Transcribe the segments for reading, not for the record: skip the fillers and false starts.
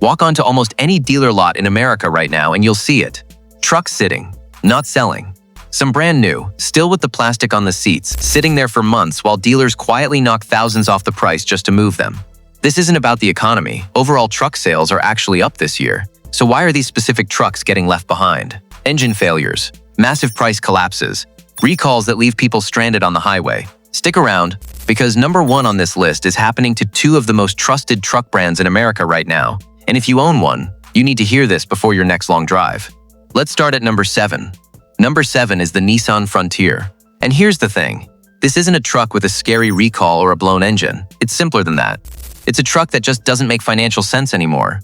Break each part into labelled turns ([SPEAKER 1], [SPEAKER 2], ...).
[SPEAKER 1] Walk onto almost any dealer lot in America right now and you'll see it. Trucks sitting, not selling. Some brand new, still with the plastic on the seats, sitting there for months while dealers quietly knock thousands off the price just to move them. This isn't about the economy. Overall truck sales are actually up this year. So why are these specific trucks getting left behind? Engine failures, massive price collapses, recalls that leave people stranded on the highway. Stick around, because number 1 on this list is happening to 2 of the most trusted truck brands in America right now. And if you own one, you need to hear this before your next long drive. Let's start at number 7. Number 7 is the Nissan Frontier. And here's the thing. This isn't a truck with a scary recall or a blown engine. It's simpler than that. It's a truck that just doesn't make financial sense anymore.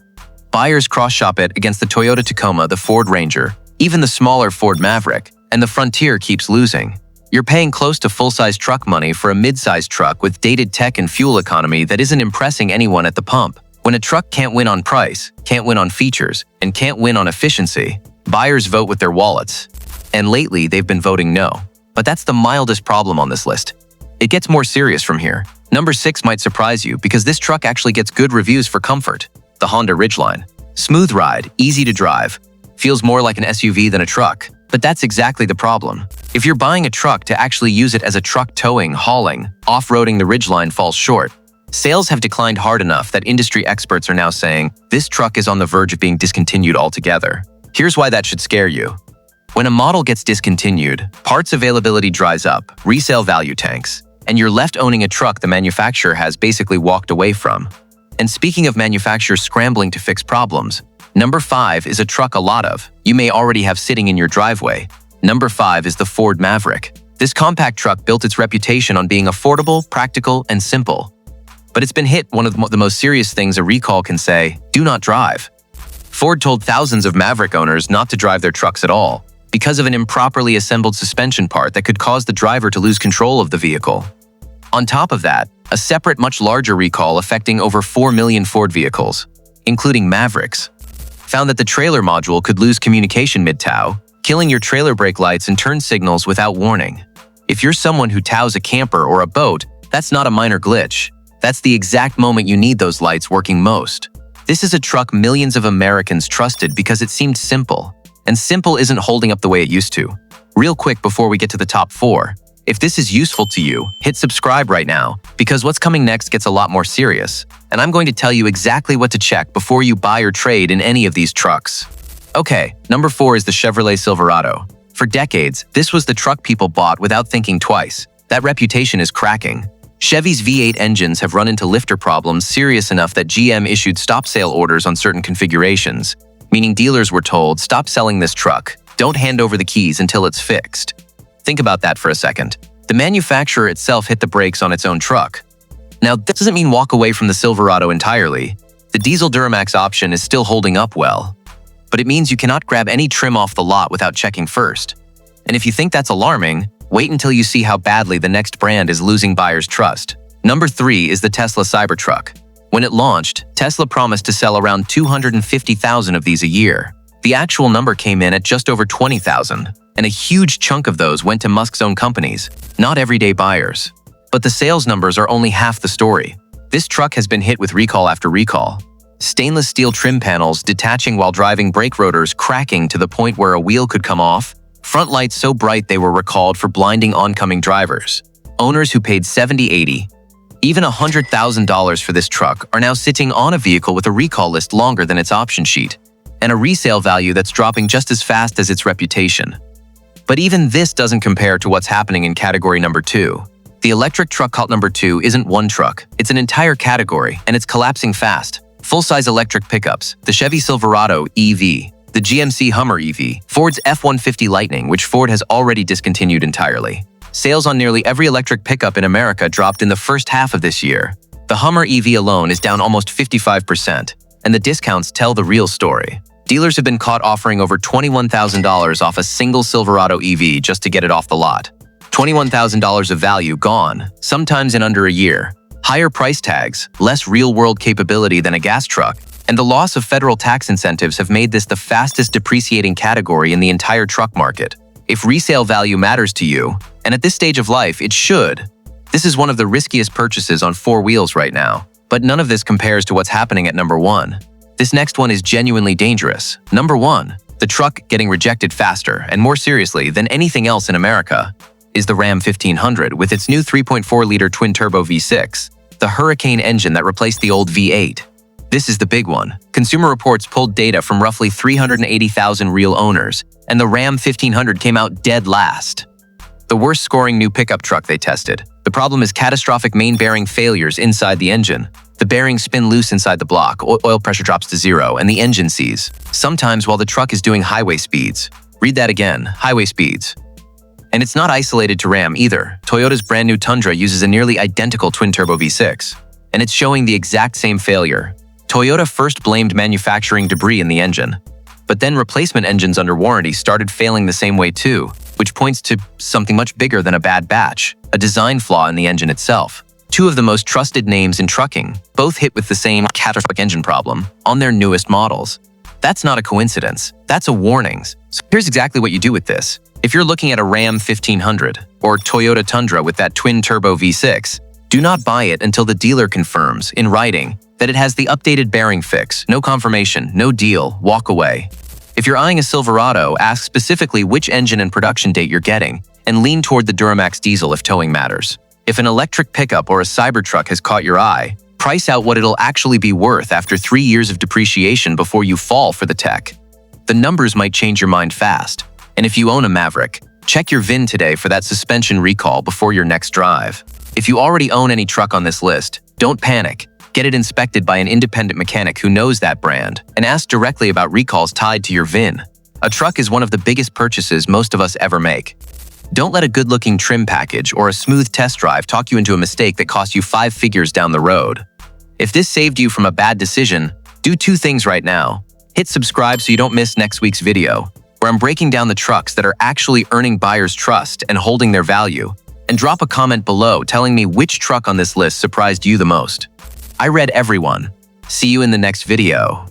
[SPEAKER 1] Buyers cross-shop it against the Toyota Tacoma, the Ford Ranger, even the smaller Ford Maverick, and the Frontier keeps losing. You're paying close to full-size truck money for a mid-sized truck with dated tech and fuel economy that isn't impressing anyone at the pump. When a truck can't win on price, can't win on features, and can't win on efficiency, buyers vote with their wallets. And lately, they've been voting no. But that's the mildest problem on this list. It gets more serious from here. Number 6 might surprise you because this truck actually gets good reviews for comfort. The Honda Ridgeline. Smooth ride, easy to drive. Feels more like an SUV than a truck. But that's exactly the problem. If you're buying a truck to actually use it as a truck towing, hauling, off-roading, the Ridgeline falls short. Sales have declined hard enough that industry experts are now saying this truck is on the verge of being discontinued altogether. Here's why that should scare you. When a model gets discontinued, parts availability dries up, resale value tanks, and you're left owning a truck the manufacturer has basically walked away from. And speaking of manufacturers scrambling to fix problems, number 5 is a truck a lot of you may already have sitting in your driveway. Number 5 is the Ford Maverick. This compact truck built its reputation on being affordable, practical, and simple. But it's been hit one of the most serious things a recall can say: do not drive. Ford told thousands of Maverick owners not to drive their trucks at all because of an improperly assembled suspension part that could cause the driver to lose control of the vehicle. On top of that, a separate, much larger recall affecting over 4 million Ford vehicles, including Mavericks, found that the trailer module could lose communication mid-tow, killing your trailer brake lights and turn signals without warning. If you're someone who tows a camper or a boat, that's not a minor glitch. That's the exact moment you need those lights working most. This is a truck millions of Americans trusted because it seemed simple. And simple isn't holding up the way it used to. Real quick before we get to the top 4, if this is useful to you, hit subscribe right now, because what's coming next gets a lot more serious. And I'm going to tell you exactly what to check before you buy or trade in any of these trucks. Okay, number 4 is the Chevrolet Silverado. For decades, this was the truck people bought without thinking twice. That reputation is cracking. Chevy's V8 engines have run into lifter problems serious enough that GM issued stop sale orders on certain configurations, meaning dealers were told, stop selling this truck, don't hand over the keys until it's fixed. Think about that for a second. The manufacturer itself hit the brakes on its own truck. Now, this doesn't mean walk away from the Silverado entirely. The diesel Duramax option is still holding up well. But it means you cannot grab any trim off the lot without checking first. And if you think that's alarming, wait until you see how badly the next brand is losing buyers' trust. Number 3 is the Tesla Cybertruck. When it launched, Tesla promised to sell around 250,000 of these a year. The actual number came in at just over 20,000, and a huge chunk of those went to Musk's own companies, not everyday buyers. But the sales numbers are only half the story. This truck has been hit with recall after recall. Stainless steel trim panels detaching while driving, brake rotors cracking to the point where a wheel could come off, front lights so bright they were recalled for blinding oncoming drivers. Owners who paid $70,000, $80,000, even $100,000 for this truck are now sitting on a vehicle with a recall list longer than its option sheet, and a resale value that's dropping just as fast as its reputation. But even this doesn't compare to what's happening in category number 2. The electric truck cult number 2 isn't one truck, it's an entire category, and it's collapsing fast. Full-size electric pickups, the Chevy Silverado EV, the GMC Hummer EV, Ford's F-150 Lightning, which Ford has already discontinued entirely. Sales on nearly every electric pickup in America dropped in the first half of this year. The Hummer EV alone is down almost 55%, and the discounts tell the real story. Dealers have been caught offering over $21,000 off a single Silverado EV just to get it off the lot. $21,000 of value gone, sometimes in under a year. Higher price tags, less real-world capability than a gas truck, and the loss of federal tax incentives have made this the fastest depreciating category in the entire truck market. If resale value matters to you, and at this stage of life it should, this is one of the riskiest purchases on 4 wheels right now. But none of this compares to what's happening at number 1. This next one is genuinely dangerous. Number 1, the truck getting rejected faster and more seriously than anything else in America is the Ram 1500 with its new 3.4-liter twin-turbo V6, the Hurricane engine that replaced the old V8. This is the big one. Consumer Reports pulled data from roughly 380,000 real owners, and the Ram 1500 came out dead last. The worst-scoring new pickup truck they tested. The problem is catastrophic main bearing failures inside the engine. The bearings spin loose inside the block, oil pressure drops to 0, and the engine seizes. Sometimes while the truck is doing highway speeds. Read that again, highway speeds. And it's not isolated to Ram either. Toyota's brand new Tundra uses a nearly identical twin-turbo V6, and it's showing the exact same failure. Toyota first blamed manufacturing debris in the engine, but then replacement engines under warranty started failing the same way too, which points to something much bigger than a bad batch, a design flaw in the engine itself. Two of the most trusted names in trucking, both hit with the same catastrophic engine problem on their newest models. That's not a coincidence, that's a warning. So here's exactly what you do with this. If you're looking at a Ram 1500 or Toyota Tundra with that twin-turbo V6, do not buy it until the dealer confirms, in writing, that it has the updated bearing fix. No confirmation, no deal, walk away. If you're eyeing a Silverado, ask specifically which engine and production date you're getting, and lean toward the Duramax diesel if towing matters. If an electric pickup or a Cybertruck has caught your eye, price out what it'll actually be worth after 3 years of depreciation before you fall for the tech. The numbers might change your mind fast. And if you own a Maverick, check your VIN today for that suspension recall before your next drive. If you already own any truck on this list, don't panic. Get it inspected by an independent mechanic who knows that brand, and ask directly about recalls tied to your VIN. A truck is one of the biggest purchases most of us ever make. Don't let a good-looking trim package or a smooth test drive talk you into a mistake that costs you 5 figures down the road. If this saved you from a bad decision, do 2 things right now. Hit subscribe so you don't miss next week's video, where I'm breaking down the trucks that are actually earning buyers' trust and holding their value, and drop a comment below telling me which truck on this list surprised you the most. I read everyone. See you in the next video.